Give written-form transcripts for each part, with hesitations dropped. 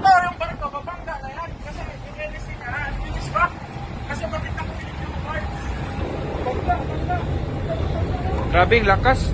Oo, yung barko, babangga na yan. Kasi i-LC na. Bilis ba? Kasi bakit ako pilit yung bar? Bangga. Grabing lakas.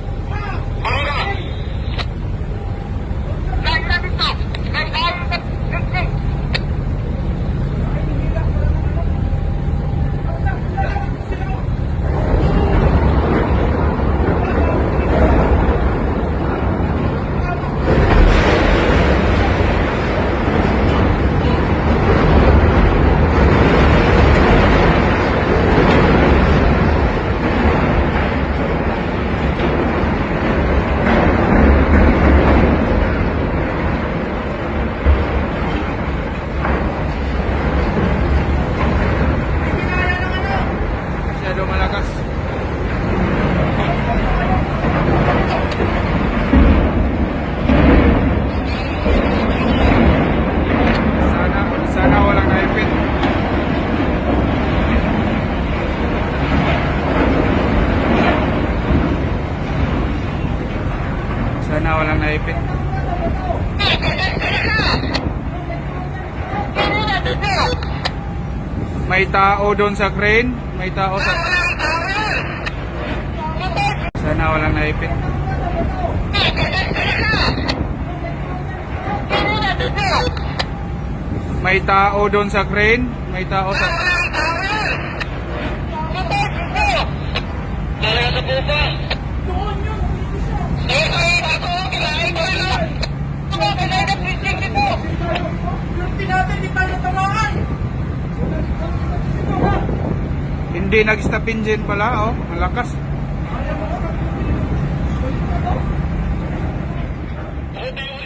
Masyado malakas. Sana walang naipit. Sana walang naipit. May tao doon sa crane. May tao sa... Sana walang naipit. May tao doon sa crane. May tao sa... Hindi nag-stop engine pala, oh. Malakas. Okay.